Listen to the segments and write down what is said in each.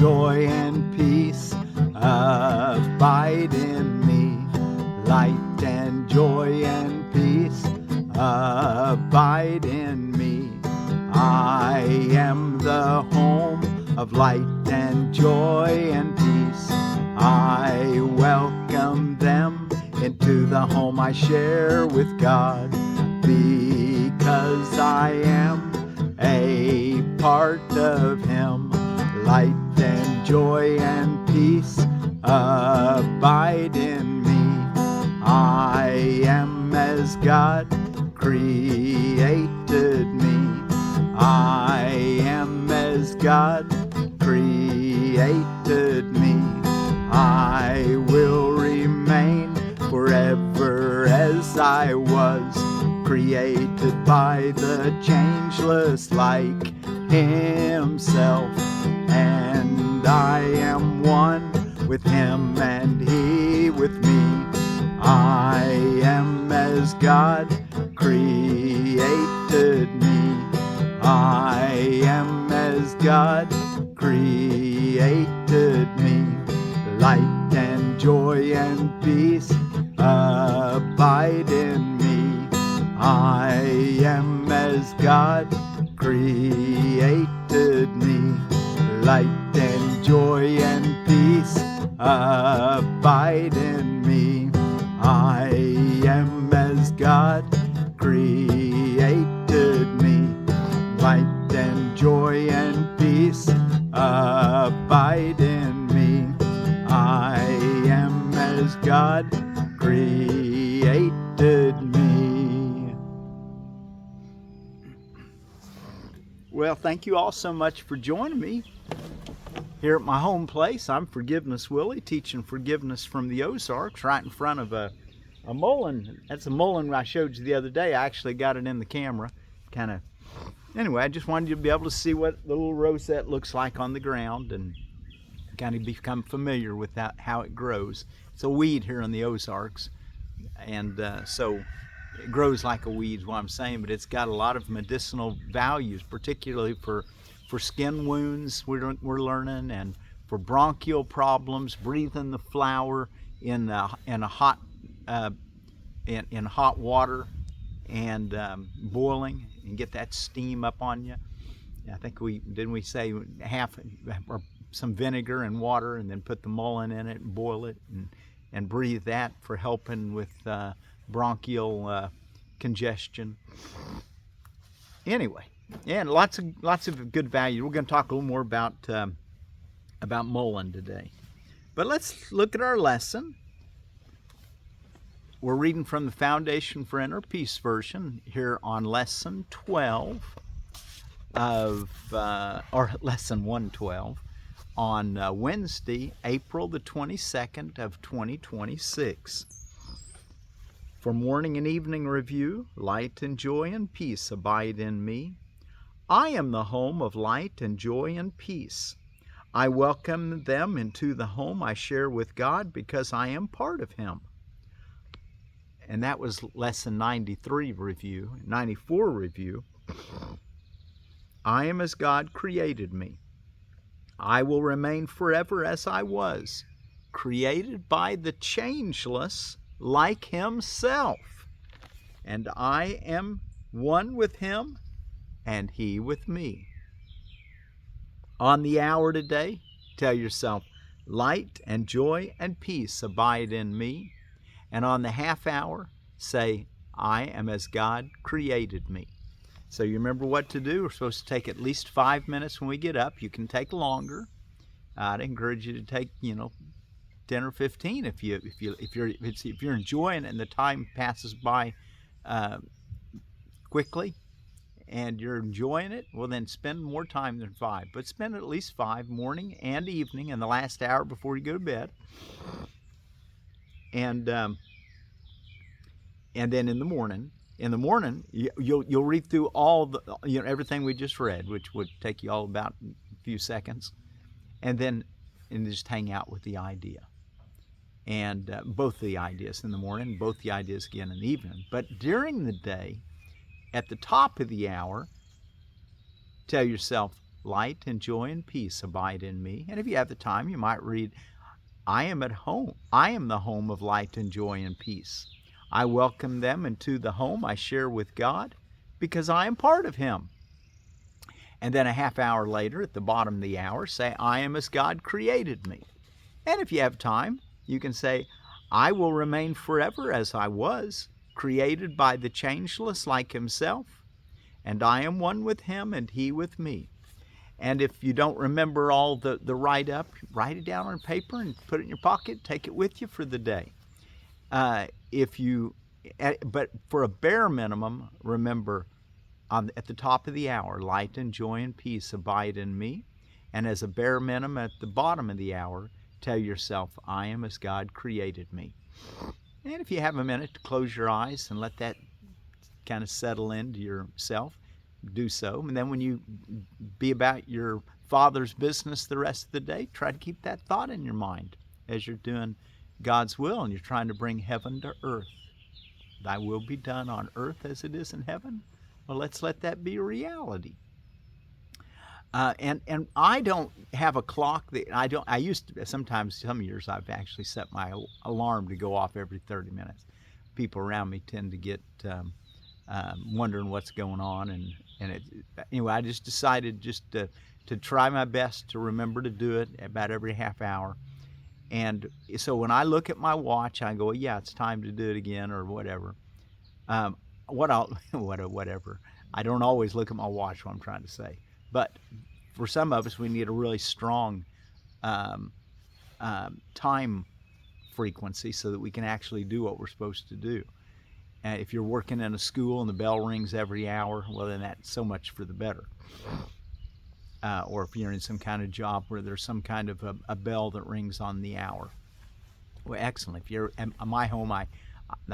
joy and peace abide in me. Light and joy and peace abide in me. I am the home of light and joy and peace. I welcome them into the home I share with God, because I am a part of Him. Light and joy and peace abide in me. I am as God created me. I am as God created me. I will remain forever as I was, created by the changeless like Himself. And I am one with Him and He with me. I am as God created me. I am as God created me. Light and joy and peace abide in me. I am as God created me. Light and joy and peace abide in me. I am as God created me. Light and joy and peace abide in me. I am as God created me. Well, thank you all so much for joining me here at my home place. I'm Forgiveness Willie, teaching forgiveness from the Ozarks, right in front of a mullein. That's a mullein I showed you the other day. I actually got it in the camera. Anyway, I just wanted you to be able to see what the little rosette looks like on the ground and kind of become familiar with that, how it grows. It's a weed here in the Ozarks, and so it grows like a weed is what I'm saying, but it's got a lot of medicinal values, particularly for skin wounds we're learning, and for bronchial problems, breathing the flower in hot water and boiling and get that steam up on you. I think we say half or some vinegar and water, and then put the mullein in it and boil it and breathe that for helping with bronchial congestion. Anyway, and lots of good value. We're going to talk a little more about mullein today. But let's look at our lesson. We're reading from the Foundation for Inner Peace version here on lesson 12 or lesson 112 on Wednesday, April the 22nd of 2026. For morning and evening review, light and joy and peace abide in me. I am the home of light and joy and peace. I welcome them into the home I share with God, because I am part of Him. And that was lesson 93 review, 94 review. I am as God created me. I will remain forever as I was, created by the changeless like Himself. And I am one with Him and He with me. On the hour today, tell yourself, light and joy and peace abide in me. And on the half hour, say, I am as God created me. So you remember what to do. We're supposed to take at least 5 minutes when we get up. You can take longer. I'd encourage you to take, 10 or 15 if you're enjoying it and the time passes by quickly and you're enjoying it. Well, then spend more time than 5, but spend at least 5 morning and evening and the last hour before you go to bed. And then in the morning, you'll read through all the everything we just read, which would take you all about a few seconds, and just hang out with the idea, and both the ideas in the morning, both the ideas again in the evening. But during the day, at the top of the hour, tell yourself, light and joy and peace abide in me. And if you have the time, you might read, I am at home. I am the home of light and joy and peace. I welcome them into the home I share with God because I am part of Him. And then a half hour later, at the bottom of the hour, say, I am as God created me. And if you have time, you can say, I will remain forever as I was, created by the changeless like Himself, and I am one with Him and He with me. And if you don't remember all the write-up, write it down on paper and put it in your pocket, take it with you for the day. But for a bare minimum, remember, at the top of the hour, light and joy and peace abide in me. And as a bare minimum, at the bottom of the hour, tell yourself, I am as God created me. And if you have a minute to close your eyes and let that kind of settle into yourself, do so. And then when you be about your Father's business the rest of the day, try to keep that thought in your mind as you're doing God's will and you're trying to bring heaven to earth. Thy will be done on earth as it is in heaven. Well, let's let that be a reality. And I don't have a clock that I used to, sometimes some years I've actually set my alarm to go off every 30 minutes. People around me tend to get wondering what's going on, anyway, I just decided just to try my best to remember to do it about every half hour. And so when I look at my watch, I go, yeah, it's time to do it again or whatever. Whatever. I don't always look at my watch, what I'm trying to say. But for some of us, we need a really strong time frequency so that we can actually do what we're supposed to do. If you're working in a school and the bell rings every hour, well, then that's so much for the better. Or if you're in some kind of job where there's some kind of a bell that rings on the hour. Well, excellent. If you're at my home, I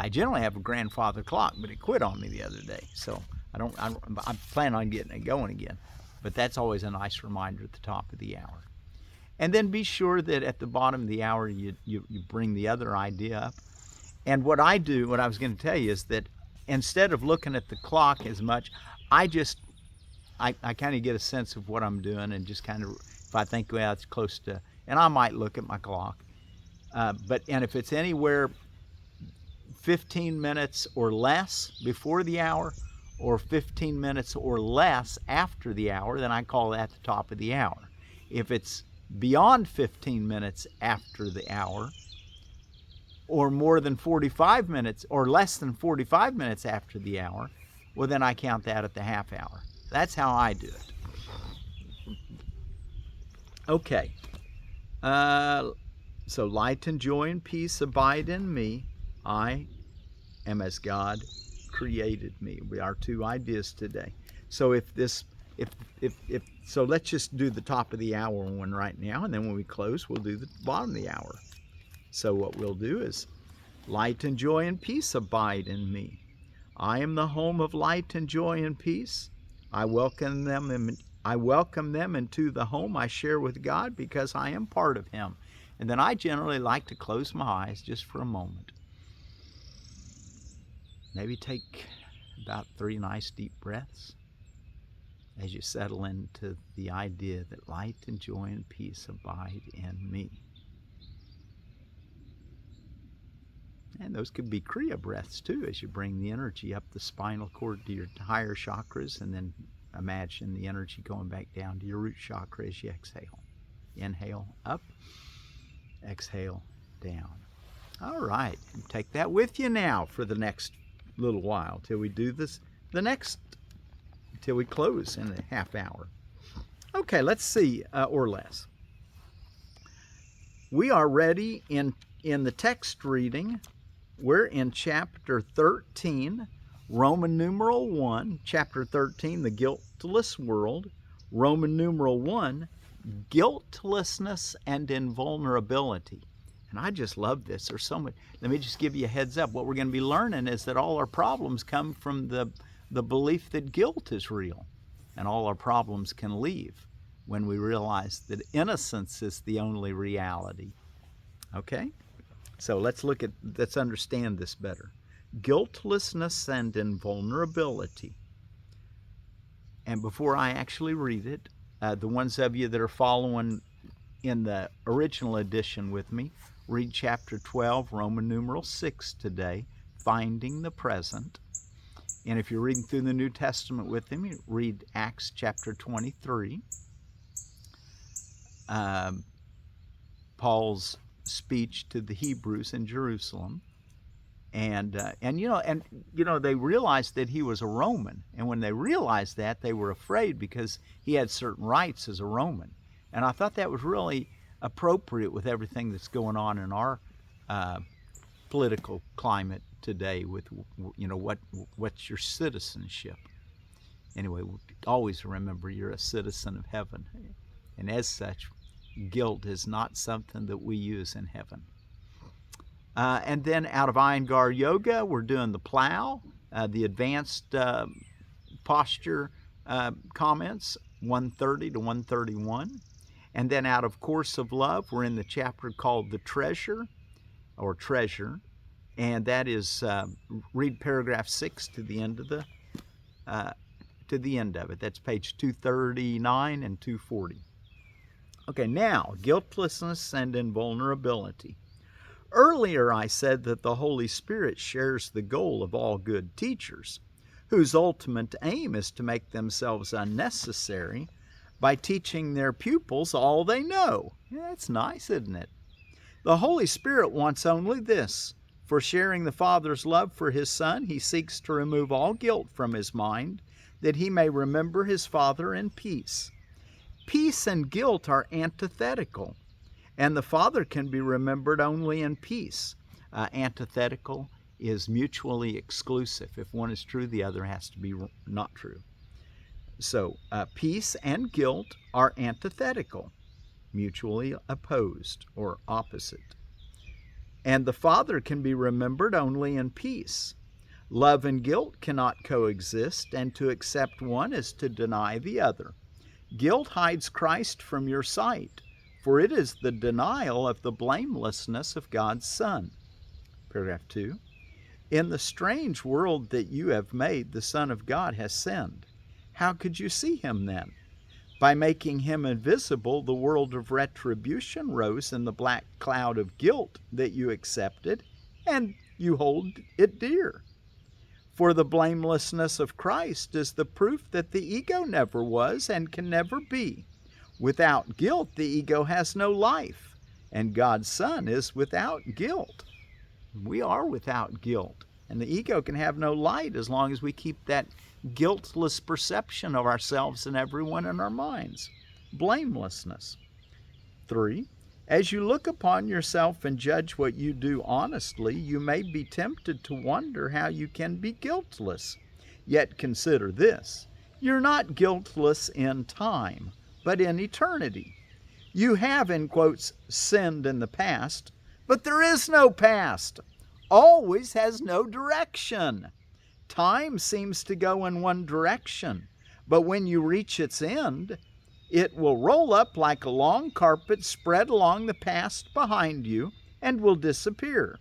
generally have a grandfather clock, but it quit on me the other day. So I plan on getting it going again. But that's always a nice reminder at the top of the hour. And then be sure that at the bottom of the hour, you bring the other idea up. And what I do, what I was going to tell you, is that instead of looking at the clock as much, I kind of get a sense of what I'm doing and just kind of, if I think, well, it's close to, and I might look at my clock. And if it's anywhere 15 minutes or less before the hour or 15 minutes or less after the hour, then I call that the top of the hour. If it's beyond 15 minutes after the hour, or more than 45 minutes, or less than 45 minutes after the hour, well, then I count that at the half hour. That's how I do it. Okay. So light and joy and peace abide in me. I am as God created me. We are two ideas today. So so let's just do the top of the hour one right now, and then when we close, we'll do the bottom of the hour. So what we'll do is, light and joy and peace abide in me. I am the home of light and joy and peace. I welcome them into the home I share with God because I am part of Him. And then I generally like to close my eyes just for a moment. Maybe take about 3 nice deep breaths as you settle into the idea that light and joy and peace abide in me. And those could be Kriya breaths too, as you bring the energy up the spinal cord to your higher chakras, and then imagine the energy going back down to your root chakra as you exhale. Inhale up, exhale down. All right, and take that with you now for the next little while till we do this, till we close in a half hour. Okay, let's see, or less. We are ready in the text reading. We're in chapter 13, Roman numeral 1, chapter 13, the guiltless world, Roman numeral 1, guiltlessness and invulnerability. And I just love this. There's so much. Let me just give you a heads up. What we're going to be learning is that all our problems come from the belief that guilt is real. And all our problems can leave when we realize that innocence is the only reality. Okay? So let's understand this better. Guiltlessness and invulnerability. And before I actually read it, The ones of you that are following in the original edition with me, read chapter 12, Roman numeral 6 today, Finding the Present. And if you're reading through the New Testament with me, read Acts chapter 23. Paul's speech to the Hebrews in Jerusalem. And they realized that he was a Roman. And when they realized that, they were afraid because he had certain rights as a Roman. And I thought that was really appropriate with everything that's going on in our political climate today with, what's your citizenship. Anyway, always remember you're a citizen of heaven. And as such, guilt is not something that we use in heaven. And then out of Iyengar Yoga, we're doing the plow, the advanced posture comments, 130 to 131. And then out of Course of Love, we're in the chapter called The Treasure, or Treasure. And that is, read paragraph 6 to the end of it. That's page 239 and 240. Okay, now, guiltlessness and invulnerability. Earlier I said that the Holy Spirit shares the goal of all good teachers, whose ultimate aim is to make themselves unnecessary by teaching their pupils all they know. Yeah, that's nice, isn't it? The Holy Spirit wants only this. For sharing the Father's love for His Son, He seeks to remove all guilt from His mind, that He may remember His Father in peace. Peace and guilt are antithetical, and the Father can be remembered only in peace. Antithetical is mutually exclusive. If one is true, the other has to be not true. So peace and guilt are antithetical, mutually opposed or opposite. And the Father can be remembered only in peace. Love and guilt cannot coexist, and to accept one is to deny the other. Guilt hides Christ from your sight, for it is the denial of the blamelessness of God's Son. Paragraph 2. In the strange world that you have made, the Son of God has sinned. How could you see Him then? By making Him invisible, the world of retribution rose in the black cloud of guilt that you accepted, and you hold it dear. For the blamelessness of Christ is the proof that the ego never was and can never be. Without guilt, the ego has no life, and God's Son is without guilt. We are without guilt, and the ego can have no light as long as we keep that guiltless perception of ourselves and everyone in our minds. Blamelessness. 3. As you look upon yourself and judge what you do honestly, you may be tempted to wonder how you can be guiltless. Yet consider this: you're not guiltless in time, but in eternity. You have, in quotes, sinned in the past, but there is no past. Always has no direction. Time seems to go in one direction, but when you reach its end, it will roll up like a long carpet spread along the past behind you and will disappear.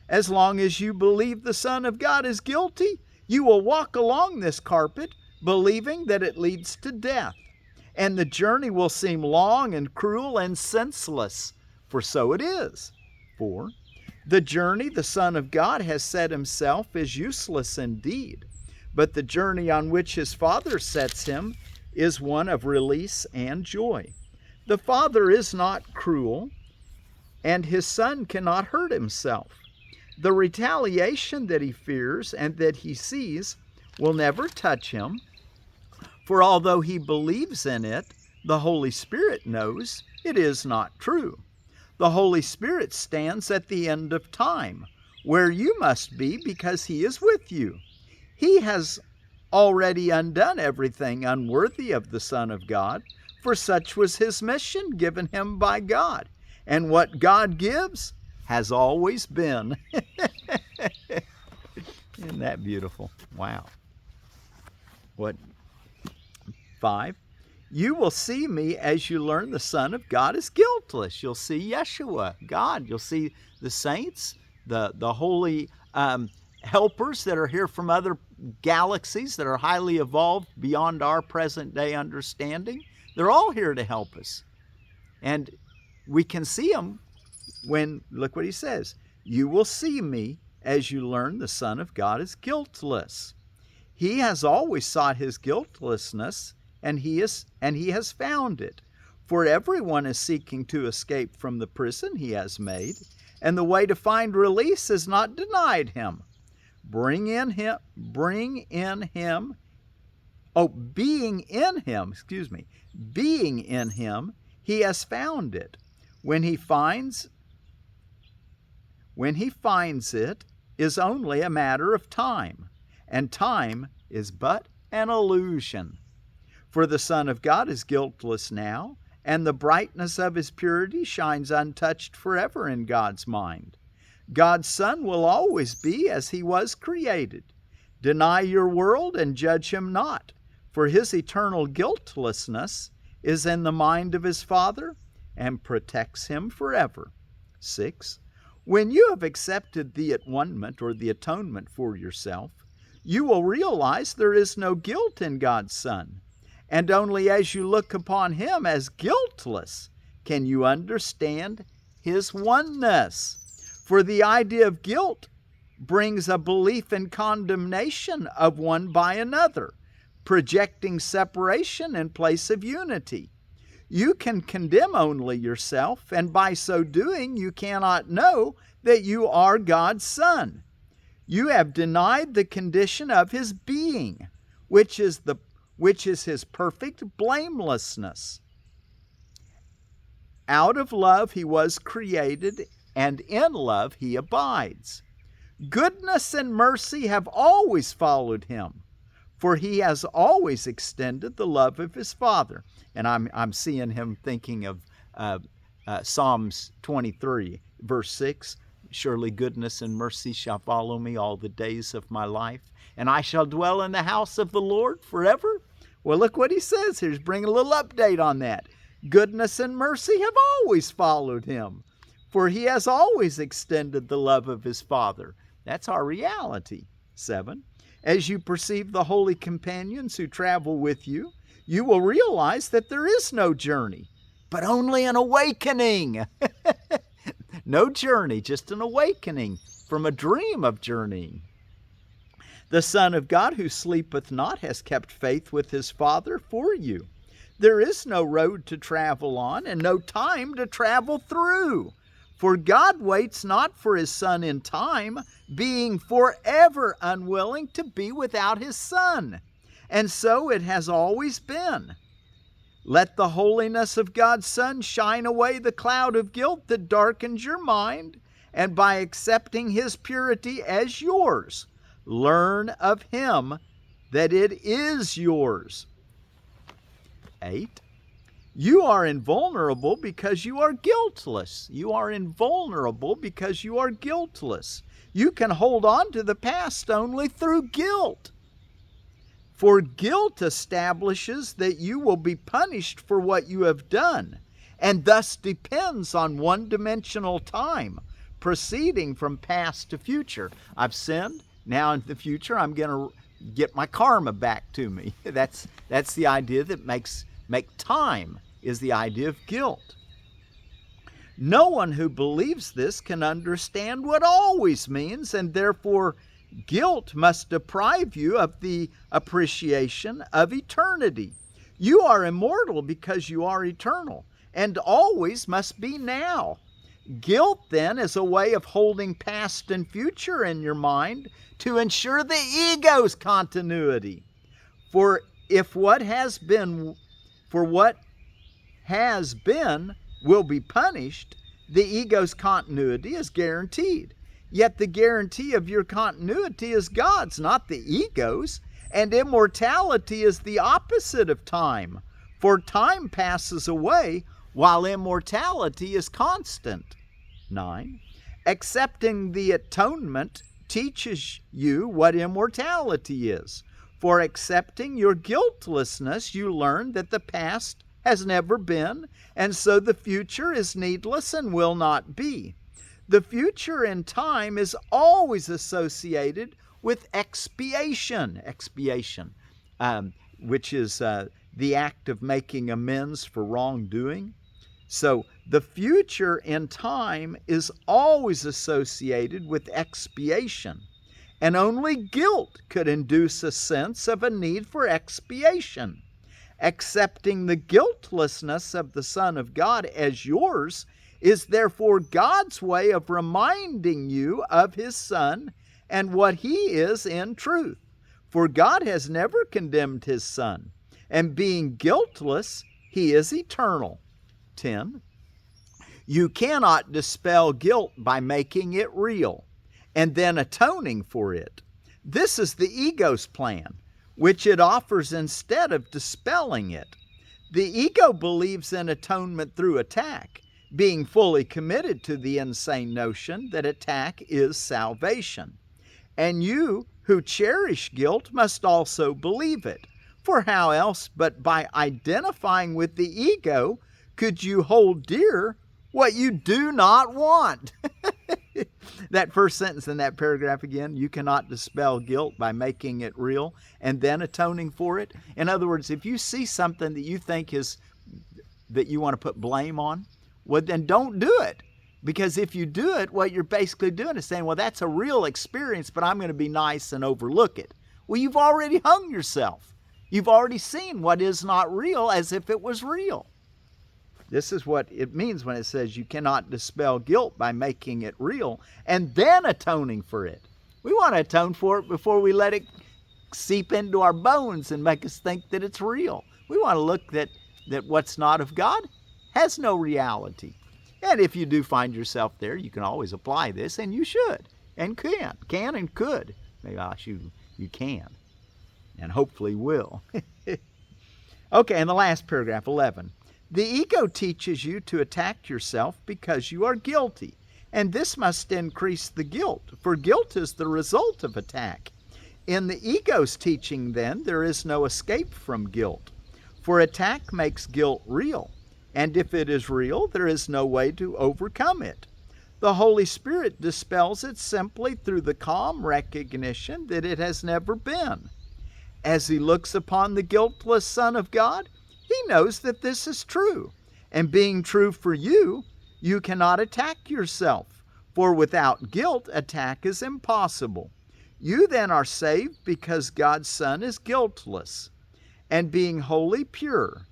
As long as you believe the Son of God is guilty, you will walk along this carpet believing that it leads to death. And the journey will seem long and cruel and senseless, for so it is. 4. The journey the Son of God has set Himself is useless indeed, but the journey on which His Father sets Him is one of release and joy. The Father is not cruel, and His Son cannot hurt Himself. The retaliation that He fears and that He sees will never touch Him, for although He believes in it, the Holy Spirit knows it is not true. The Holy Spirit stands at the end of time, where you must be because He is with you. He has already undone everything unworthy of the Son of God, for such was His mission given Him by God. And what God gives has always been. Isn't that beautiful? Wow. What? 5. You will see me as you learn the Son of God is guiltless. You'll see Yeshua, God. You'll see the saints, the holy helpers that are here from other galaxies that are highly evolved beyond our present day understanding. They're all here to help us. And we can see them when, look what he says, you will see me as you learn the Son of God is guiltless. He has always sought his guiltlessness, and he has found it. For everyone is seeking to escape from the prison he has made, and the way to find release is not denied him. Being in him, he has found it. When he finds it is only a matter of time, and time is but an illusion. For the Son of God is guiltless now, and the brightness of his purity shines untouched forever in God's mind. God's Son will always be as he was created. Deny your world and judge him not, for his eternal guiltlessness is in the mind of his Father and protects him forever. 6. When you have accepted the atonement or the atonement for yourself, you will realize there is no guilt in God's Son, and only as you look upon him as guiltless can you understand his oneness. For the idea of guilt brings a belief in condemnation of one by another, projecting separation in place of unity. You can condemn only yourself, and by so doing you cannot know that you are God's Son. You have denied the condition of his being, which is his perfect blamelessness. Out of love he was created, and in love he abides. Goodness and mercy have always followed him, for he has always extended the love of his Father. And I'm seeing him thinking of Psalms 23, verse 6. Surely goodness and mercy shall follow me all the days of my life, and I shall dwell in the house of the Lord forever. Well, look what he says here. He's bringing a little update on that. Goodness and mercy have always followed him, for he has always extended the love of his Father. That's our reality. 7. As you perceive the holy companions who travel with you, you will realize that there is no journey, but only an awakening. No journey, just an awakening from a dream of journeying. The Son of God who sleepeth not has kept faith with his Father for you. There is no road to travel on and no time to travel through. For God waits not for his Son in time, being forever unwilling to be without his Son. And so it has always been. Let the holiness of God's Son shine away the cloud of guilt that darkens your mind, and by accepting his purity as yours, learn of him that it is yours. 8. You are invulnerable because you are guiltless. You are invulnerable because you are guiltless. You can hold on to the past only through guilt. For guilt establishes that you will be punished for what you have done, and thus depends on one-dimensional time, proceeding from past to future. I've sinned, now in the future I'm going to get my karma back to me. That's the idea that make time, is the idea of guilt. No one who believes this can understand what always means, and therefore guilt must deprive you of the appreciation of eternity. You are immortal because you are eternal, and always must be now. Guilt, then, is a way of holding past and future in your mind to ensure the ego's continuity. For what has been will be punished, the ego's continuity is guaranteed. Yet the guarantee of your continuity is God's, not the ego's, and immortality is the opposite of time, for time passes away while immortality is constant. 9. Accepting the atonement teaches you what immortality is. For accepting your guiltlessness, you learn that the past has never been, and so the future is needless and will not be. The future in time is always associated with expiation, which is the act of making amends for wrongdoing. So the future in time is always associated with expiation, and only guilt could induce a sense of a need for expiation. Accepting the guiltlessness of the Son of God as yours is therefore God's way of reminding you of His Son and what He is in truth. For God has never condemned His Son, and being guiltless, He is eternal. 10. You cannot dispel guilt by making it real and then atoning for it. This is the ego's plan, which it offers instead of dispelling it. The ego believes in atonement through attack, being fully committed to the insane notion that attack is salvation. And you who cherish guilt must also believe it, for how else but by identifying with the ego could you hold dear what you do not want? That first sentence in that paragraph again, you cannot dispel guilt by making it real and then atoning for it. In other words, if you see something that you think is, that you want to put blame on, well, then don't do it. Because if you do it, what you're basically doing is saying, well, that's a real experience, but I'm going to be nice and overlook it. Well, you've already hung yourself. You've already seen what is not real as if it was real. This is what it means when it says you cannot dispel guilt by making it real and then atoning for it. We want to atone for it before we let it seep into our bones and make us think that it's real. We want to look that what's not of God has no reality. And if you do find yourself there, you can always apply this, and you should and can and could. Maybe you can and hopefully will. Okay, and the last paragraph, 11. The ego teaches you to attack yourself because you are guilty, and this must increase the guilt, for guilt is the result of attack. In the ego's teaching, then, there is no escape from guilt, for attack makes guilt real, and if it is real, there is no way to overcome it. The Holy Spirit dispels it simply through the calm recognition that it has never been. As He looks upon the guiltless Son of God, He knows that this is true, and being true for you, you cannot attack yourself, for without guilt, attack is impossible. You then are saved because God's Son is guiltless, and being wholly pure,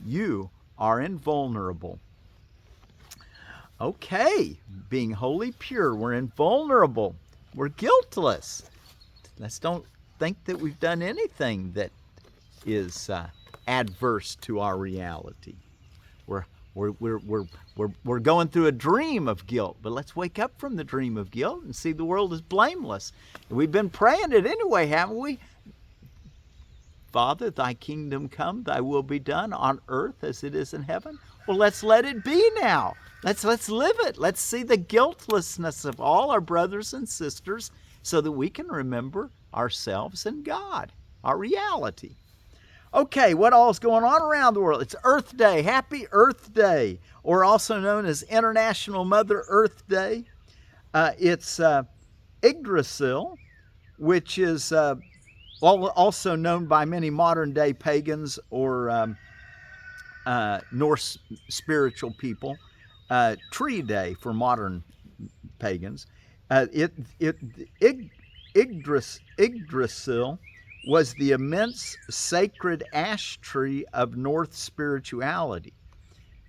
you are invulnerable. Okay, being wholly pure, we're invulnerable, we're guiltless. Let's don't think that we've done anything that is adverse to our reality. We're going through a dream of guilt, but let's wake up from the dream of guilt and see the world is blameless. And we've been praying it anyway, haven't we? Father, thy kingdom come, thy will be done on earth as it is in heaven. Well, let's let it be now. Let's live it. Let's see the guiltlessness of all our brothers and sisters so that we can remember ourselves and God, our reality. Okay, what all is going on around the world? It's Earth Day. Happy Earth Day, or also known as International Mother Earth Day. It's Yggdrasil, which is also known by many modern-day pagans or Norse spiritual people. Tree Day for modern pagans. Yggdrasil was the immense sacred ash tree of Norse spirituality.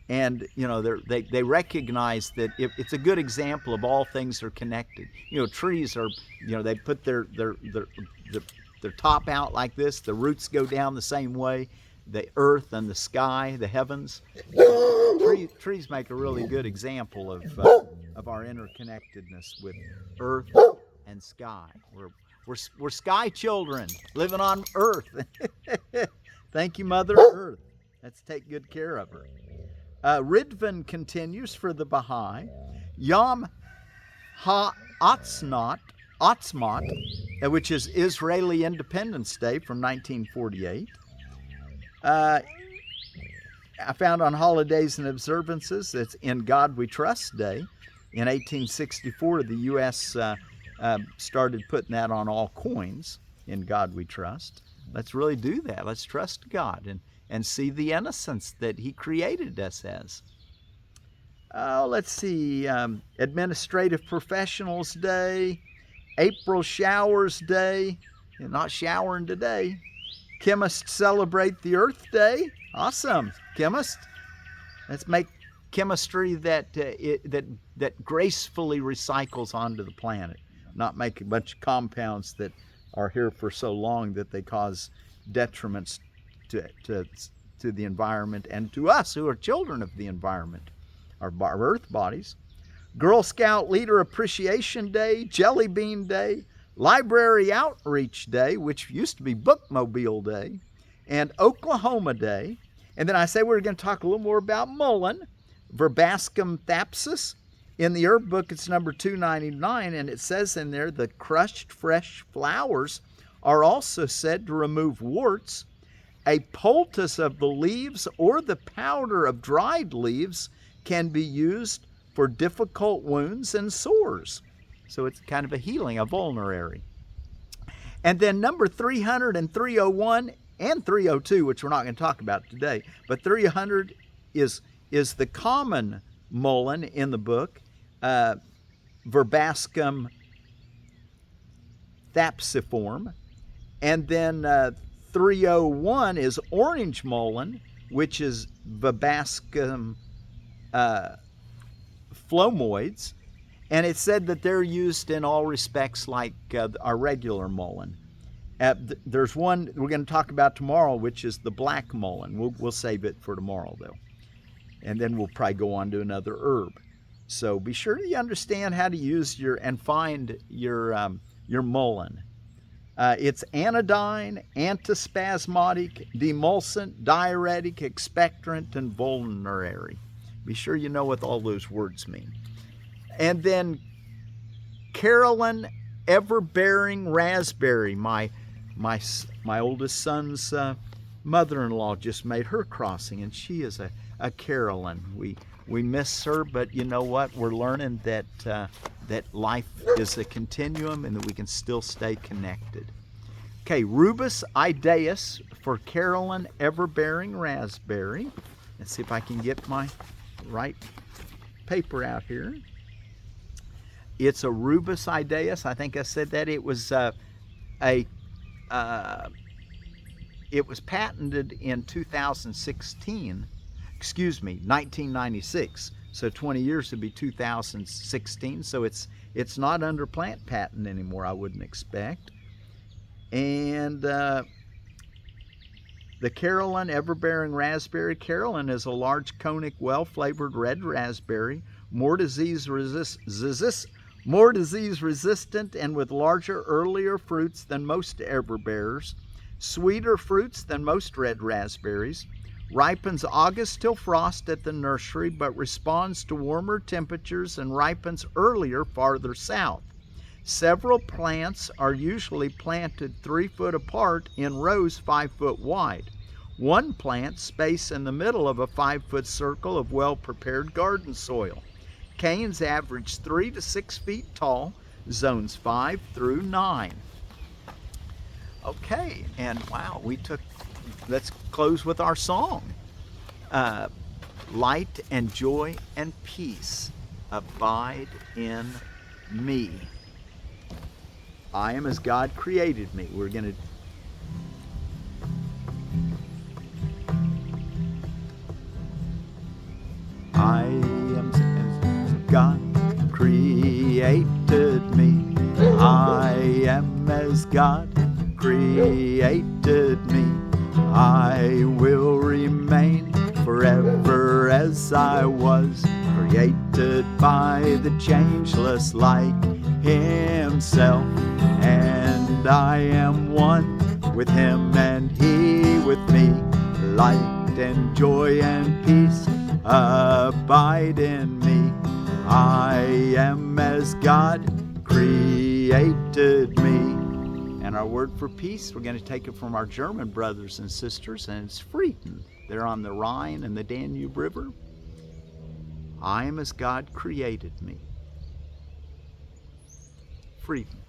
And, you know, they recognize that it's a good example of all things are connected. You know, trees are, you know, they put their top out like this. The roots go down the same way. The earth and the sky, the heavens. Trees make a really good example of our interconnectedness with earth and sky. We're sky children living on earth. Thank you, Mother Earth. Let's take good care of her. Ridvan continues for the Baha'i. Yom HaAtzmaut, which is Israeli Independence Day from 1948. I found on holidays and observances, it's In God We Trust Day. In 1864, the U.S. Started putting that on all coins, In God We Trust. Let's really do that. Let's trust God and see the innocence that he created us as. Let's see, Administrative Professionals Day, April Showers Day, you're not showering today. Chemists celebrate the Earth Day. Awesome, chemist. Let's make chemistry that gracefully recycles onto the planet, not make a bunch of compounds that are here for so long that they cause detriments to the environment and to us who are children of the environment, our Earth bodies. Girl Scout Leader Appreciation Day, Jelly Bean Day, Library Outreach Day, which used to be Bookmobile Day, and Oklahoma Day. And then I say we're going to talk a little more about mullein, Verbascum thapsus. In the herb book, it's number 299, and it says in there the crushed fresh flowers are also said to remove warts. A poultice of the leaves or the powder of dried leaves can be used for difficult wounds and sores. So it's kind of a healing, a vulnerary. And then number 300 and 301 and 302, which we're not going to talk about today, but 300 is the common mullein in the book, Verbascum thapsiform. And then 301 is orange mullein, which is Verbascum phlomoides. And it's said that they're used in all respects like our regular mullein. There's one we're going to talk about tomorrow, which is the black mullein. We'll save it for tomorrow, though. And then we'll probably go on to another herb. So be sure you understand how to use and find your mullein. It's anodyne, antispasmodic, demulcent, diuretic, expectorant, and vulnerary. Be sure you know what all those words mean. And then Carolyn Everbearing Raspberry, my oldest son's mother-in-law just made her crossing, and she is a Carolyn. We miss her, but you know what? We're learning that life is a continuum and that we can still stay connected. Okay, Rubus idaeus for Carolyn Everbearing Raspberry. Let's see if I can get my right paper out here. It's a Rubus idaeus. I think I said that. It was it was patented in 2016. Excuse me, 1996. So 20 years would be 2016. So it's not under plant patent anymore, I wouldn't expect. And the Carolyn Everbearing Raspberry. Carolyn is a large, conic, well-flavored red raspberry, more disease resistant and with larger, earlier fruits than most everbearers, sweeter fruits than most red raspberries, ripens August till frost at the nursery, but responds to warmer temperatures and ripens earlier farther south. Several plants are usually planted 3 foot apart in rows 5 foot wide. One plant spaced in the middle of a 5-foot circle of well-prepared garden soil. Canes average 3 to 6 feet tall, zones 5 through 9. Okay, and wow, let's close with our song. Light and joy and peace abide in me. I am as God created me. We're going to I am as God created me. I am as God created me. I will remain forever as I was, created by the changeless like himself. And I am one with him and he with me. Light and joy and peace abide in me. I am as God created me. And our word for peace, we're going to take it from our German brothers and sisters, and it's Freiden. They're on the Rhine and the Danube River. I am as God created me. Freiden.